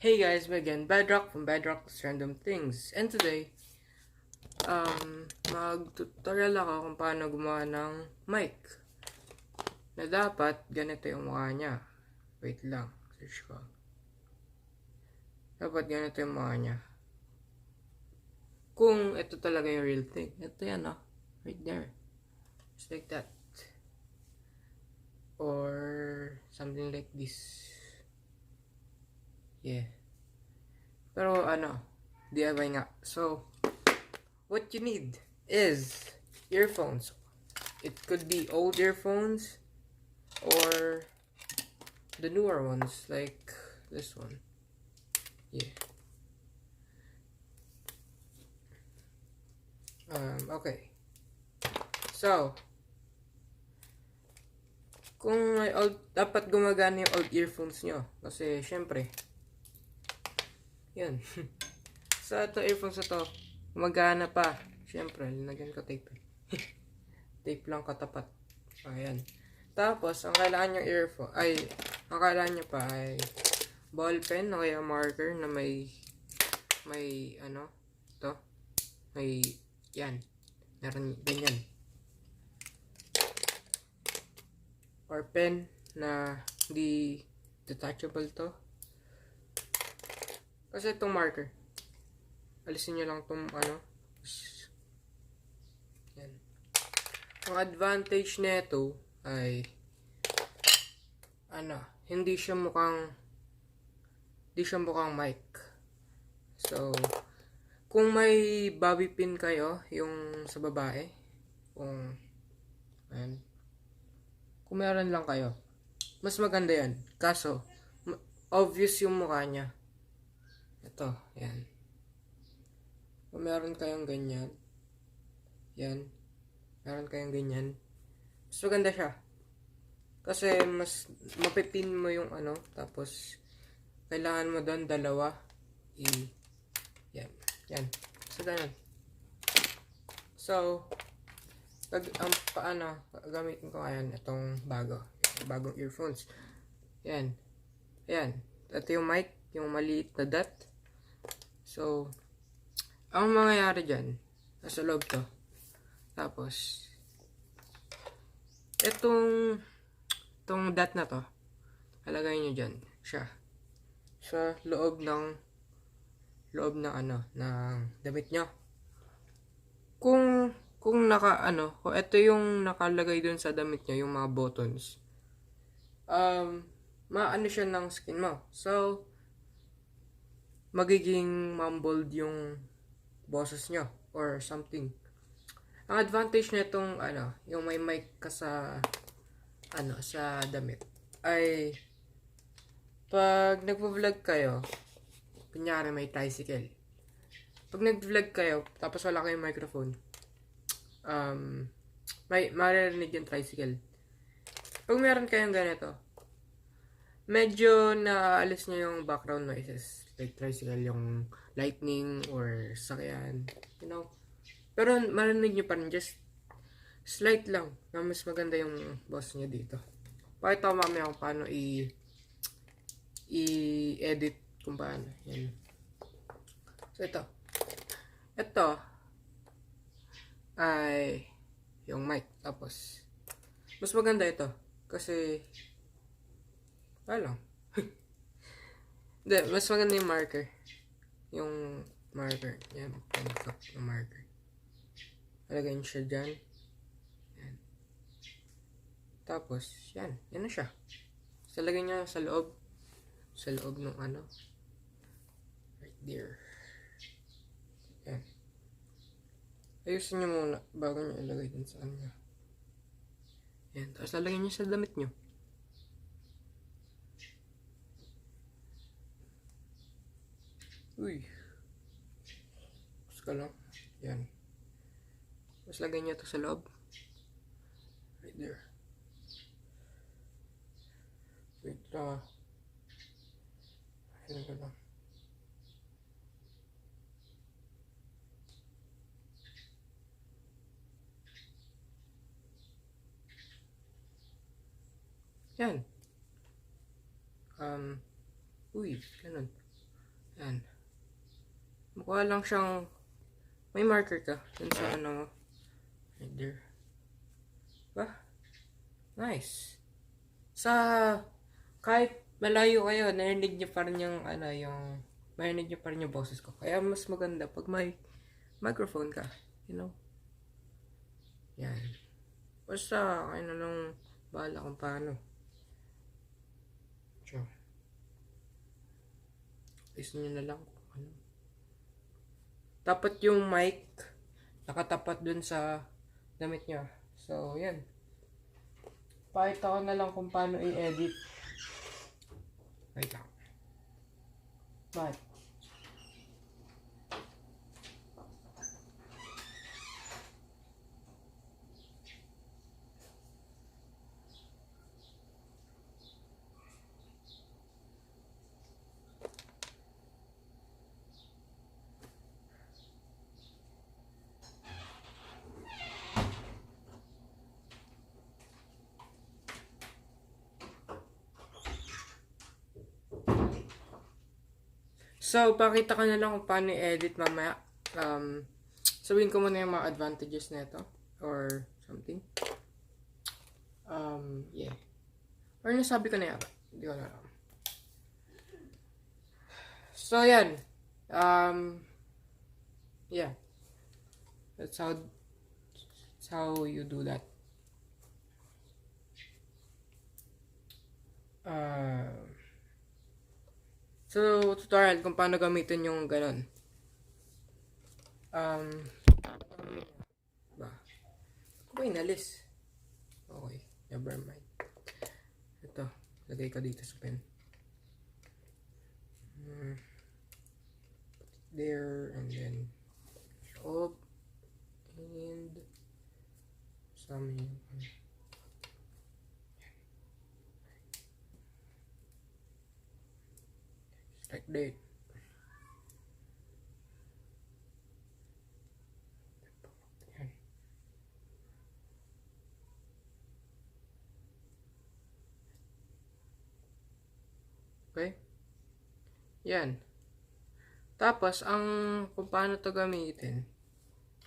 Hey guys, me again, Bedrock from Bedrock's Random Things. And today, mag-tutorial ako kung paano gumawa ng mic. Na dapat, ganito yung mukha niya. Wait lang, search ko. Dapat ganito yung mukha niya. Kung ito talaga yung real thing. Ito yan, oh. Right there. Just like that. Or something like this. Yeah. Pero DIY nga. So, what you need is earphones. It could be old earphones or the newer ones like this one. Yeah. Okay. So, kung may old, dapat gumagana yung old earphones nyo. Kasi, syempre, yun. So, ito earphones na to, gumagana pa. Syempre, linagyan ko tape. Tape lang katapat. Ayan. Tapos, ang kailangan nyo earphone, ang kailangan nyo pa ay ball pen o kaya marker na may yan. Meron ganyan. Or pen na hindi detachable to. Kasi itong marker, alisin nyo lang itong yan. Ang advantage nito ay hindi siya mukhang mic. So, kung may bobby pin kayo, yung sa babae, kung meron lang kayo, mas maganda yan. Kaso, obvious yung mukha niya. Ito, yan. Kung meron kayong ganyan, yan, meron kayong ganyan, mas maganda siya. Kasi mas mapipin mo yung tapos kailangan mo doon dalawa. Yan. So, ganun. So, gamitin ko ngayon itong bagong earphones. Yan. Ito yung mic, yung maliit na dot. So, ang mangyayari dyan, nasa loob to. Tapos, itong dot na to, halagay nyo dyan, siya. Sa loob ng damit nyo. Kung ito yung nakalagay dun sa damit nyo, yung mga buttons, maano siya ng skin mo. So, magiging mumbled yung boses nyo or something. Ang advantage na itong yung may mic ka sa damit ay pag nagvo-vlog kayo, kunyari may tricycle. Pag nag-vlog kayo, tapos wala kayong microphone, may maririnig yung tricycle. Pag meron kayong ganito, medyo naalis nyo yung background noises. Like tricycle, yung lightning or sakyan, Pero marinig nyo pa rin, just slight lang, na mas maganda yung boss nyo dito. Pakita ko mamaya kung paano i-edit kung paano. Yan. So, ito ay yung mic. Tapos, mas maganda ito. Kasi, wala lang. Hindi, mas maganda yung marker. Yung marker. Yan, yung marker. Alagay nyo siya dyan. Yan. Tapos, yan. Yan na siya. So, lagay nyo sa loob. Sa loob ng right there. Yan. Ayusin nyo muna bago nyo ilagay din sa kanya. Yan. Tapos lalagay nyo sa damit nyo. Uy. Tapos ka lang. Yan. Tapos lagay nyo ito sa loob. Right there. Wait lang. Ayan ka lang. Yan. Uy, ganun. Yan. Mukha lang siyang may marker ka dun sa ano mo. Right there. Ba? Nice. Sa kahit malayo kayo, narinig niyo pa rin yung ano, marinig niyo pa rin yung boses ko. Kaya mas maganda pag may microphone ka, you know. Yan. Basta kayo na lang bahala kung paano. Sure. Listen nyo na lang kung ano. Dapat yung mic nakatapat dun sa damit nyo. So, yan. Pakita ko na lang kung paano i-edit. Wait lang. Bye. So, pakita ko na lang kung paano i-edit mamaya. Sabihin ko muna yung mga advantages nito or something. Yeah. Or nasabi ko na yata. Hindi ko na alam. So, yan. Yeah. That's how you do that. So, tutorial kung paano gamitin yung ganun. Ba? Ako ba inalis? Okay, never mind. Ito, lagay ko dito sa pen. There, and then loob, and some like that. Okay? Yan. Tapos, kung paano to gamitin,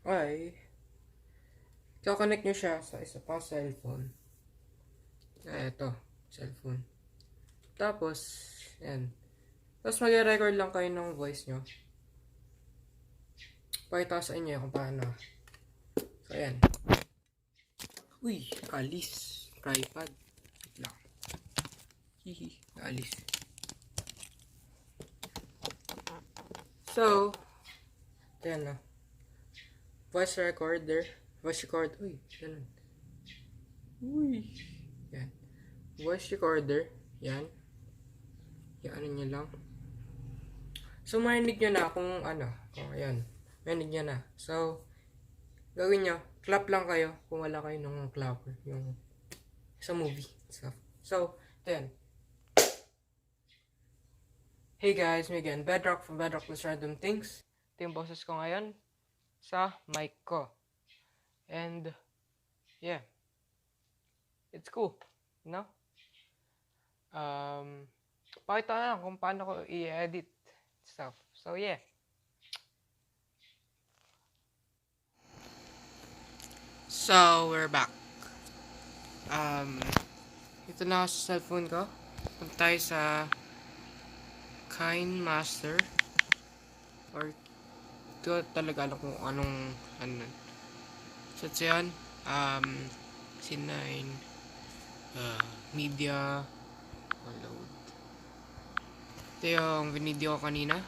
ay, i-connect nyo siya sa isa pang cellphone. Ito, cellphone. Tapos, yan. Tapos, mag-record lang kayo ng voice nyo. Pakita sa inyo kung paano. So, yan. Uy, alis. Tripod. Wait lang. Hihi, alis. So, yan na. Voice recorder. Voice record. Uy, ganun. Uy. Yan. Voice recorder. Yan. Yan, ano nyo lang. So, marinig nyo na kung ano. Oh, yan. Marinig nyo na. So, gawin nyo. Clap lang kayo kung wala kayo ng clapper. Yung sa movie. So, yan. Hey guys, me again, Bedrock from Bedrock Plus Random Things. Ito yung boses ko ngayon sa mic ko. And, yeah. It's cool, you know? Pakita na lang kung paano ko i-edit stuff. So, yeah. So, we're back. Ito na sa cellphone ko. Punta tayo sa Master or ito talaga alam kung anong ano. So ito yan, C9 media load. Ito yung video ko kanina,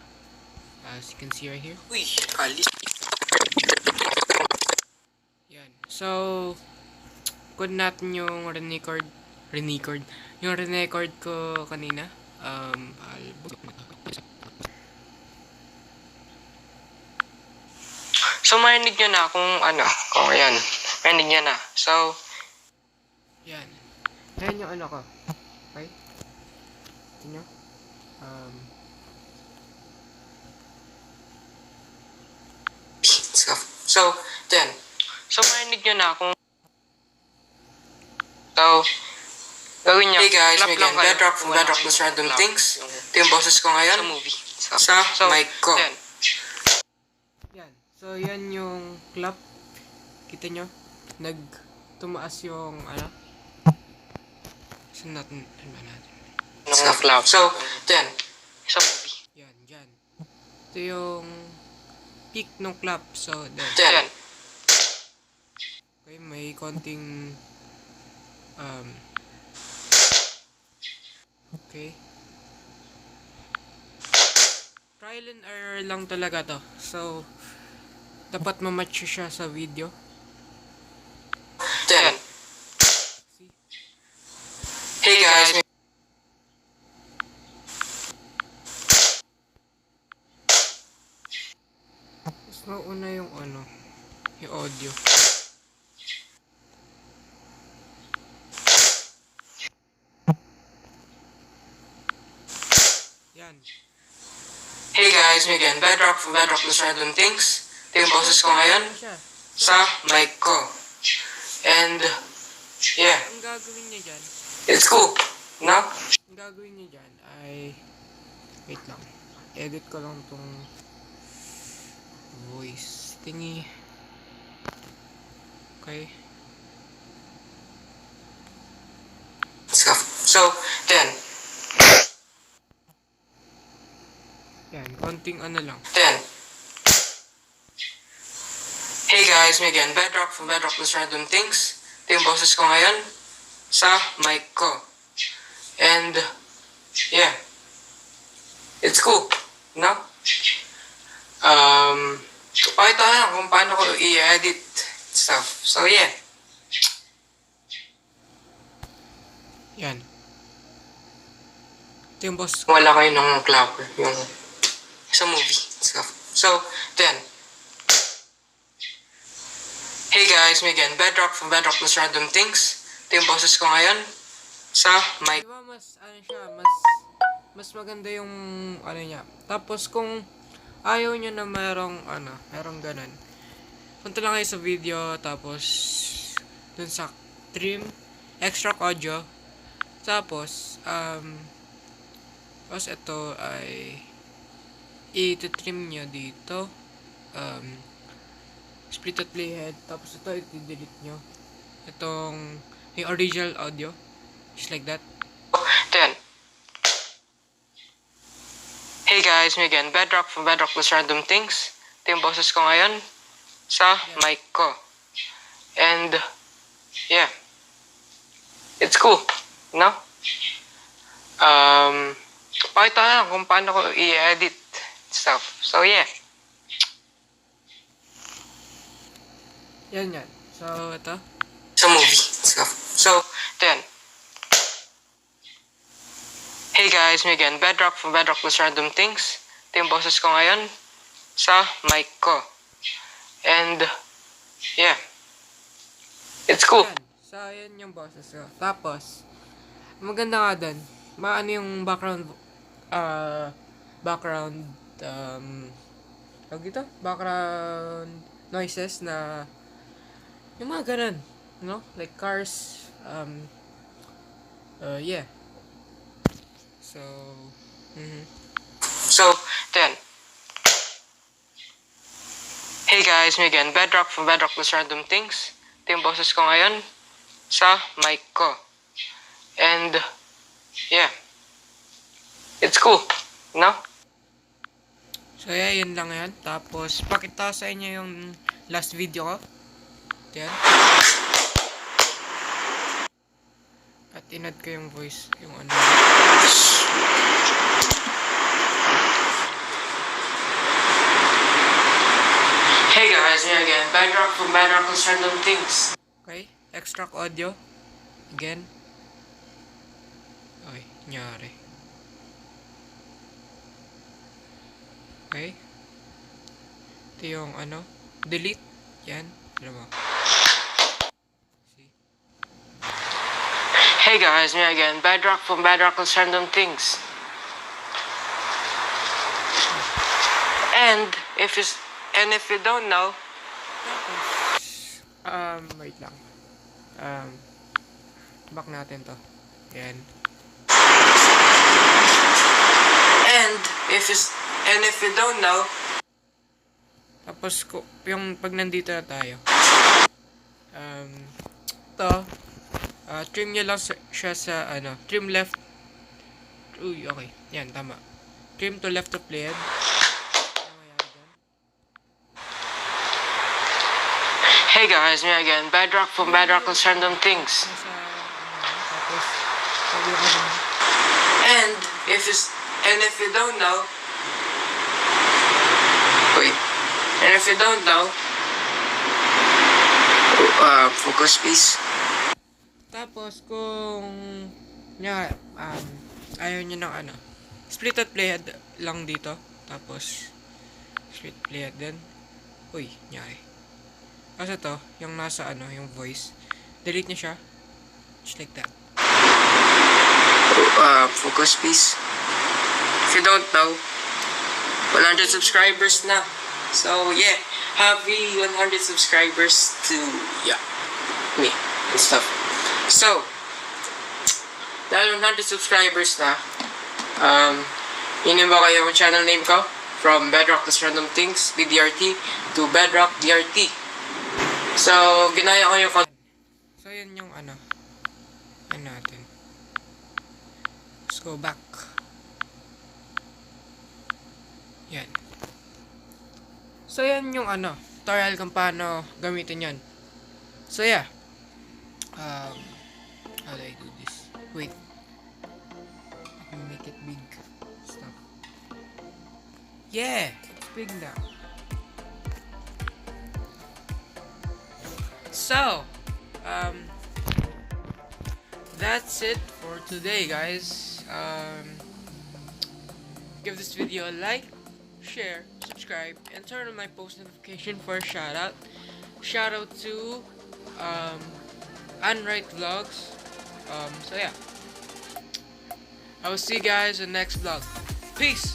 as you can see right here. Uy, alis. Yan. So, kung natin yung record yung record ko kanina. So, marinig nyo na kung ano, kung yan. Marinig nyo na. So, yan. Yan yung ano ko. Okay? Ito nyo. So, yan. So, marinig nyo na kung gawin nyo. Hey guys, me again, Bedrock from Bedrock Plus Random Things. Ito yung boses ko ngayon sa movie. So, sa mic ko. Yan. So, yan yung clap. Kita nyo? Tumaas yung, ano? Saan natin, sa clap. So, yan. Sa movie. Yan, dyan. Ito yung peak ng clap. So, yan. Okay, may konting, okay. Trial and error lang talaga to. So, dapat ma-match siya sa video. 10. See? Hey guys. Mas mauna yung ano, yung audio. Yan. Hey guys, me again, Bedrock from Bedrock Plus Random Things. Ito yung boses ko ngayon sa mic ko. And, yeah. Ang gagawin niya dyan, it's cool, no? Ang gagawin niya dyan ay, wait lang, edit ko lang tong voice thingy. Okay. So, then, yan, konting ano lang. Then, hey guys, me again, Bedrock from Bedrock Plus Random Things. Ito yung boses ko ngayon sa mic ko. And, yeah. It's cool, no? Pakita lang kung paano ko i-edit stuff. So, yeah. Yan. Ito yung boss. Wala kayo ng clapper, yung sa movie stuff. So, then, hey guys, me again, Bedrock from Bedrock Plus Random Things. Ito yung boses ko ngayon sa mic. Diba mas, ano siya, mas maganda yung, ano niya. Tapos kung ayaw nyo na merong ganun, punta lang kayo sa video, tapos, dun sa trim, extract audio, tapos ito ay, i-trim nyo dito, split at playhead, tapos ito i-delete nyo itong yung original audio, just like that. Then, hey guys, me again, Bedrock from Bedrock Plus Random Things. Ito yung boses ko ngayon sa mic ko. And, yeah, it's cool, no? Pakita lang kung paano ko i-edit stuff. So, yeah. Yan. So, ito. Sa movie stuff. So, then. Hey guys, me again, Bedrock from Bedrock Plus Random Things. Ito yung boses ko ngayon sa mic ko. And, yeah. It's cool. Yan. So, yan yung boses ko. Tapos, maganda nga dun. Maano yung background noises na yung mga ganun, no? Like cars, yeah. So, So, then, hey guys, me again, Bedrock from Bedrock Plus Random Things. Ito yung boses ko ngayon sa mic ko. And, yeah. It's cool, no? So, yeah, yun lang yan. Tapos, pakita sa inyo yung last video ko. Yan. At inad ko yung voice, yung ano. Hey guys, here again. Bedrock from Bedrock Plus Random Things. Okay, extract audio. Again. Ay, nyari. Okay. Ito yung ano. Delete. Yan. Diba? See? Hey guys, me again. Bedrock from Bedrock Plus Random Things. And if you don't know, wait lang. Back natin to. Yan. And if you don't know, tapos yung pag nandito na tayo, to trim nyo lang siya sa trim left. Uy, okay, yan, tama. Trim to left of playhead. Hey guys, me again, Bedrock from Bedrock's Random Things. And if you don't know, wait, and if you don't know, focus please. Tapos kung ayaw nyo ng split at playhead lang dito. Tapos split playhead din. Uy, nyari. Kasi to, yung nasa yung voice, delete nyo siya. Just like that. Focus please. If you don't know, 100 subscribers na. So yeah, happy 100 subscribers to me and stuff. So dahil 100 subscribers na, yun ba kayo yung channel name ko? From Bedrock plus Random Things, BDRT, to Bedrock DRT. So, ginaya ko yung so, yun yung natin. Let's go back. Yan. So, yan yung tutorial kung paano gamitin yan. So, yeah. How do I do this? Wait. Let me make it big. Stop. Yeah! It's big now. So, that's it for today, guys. Give this video a like, share, subscribe, and turn on my post notification for a shout out. Shout out to Unwrite Vlogs. So yeah, I will see you guys in the next vlog. Peace.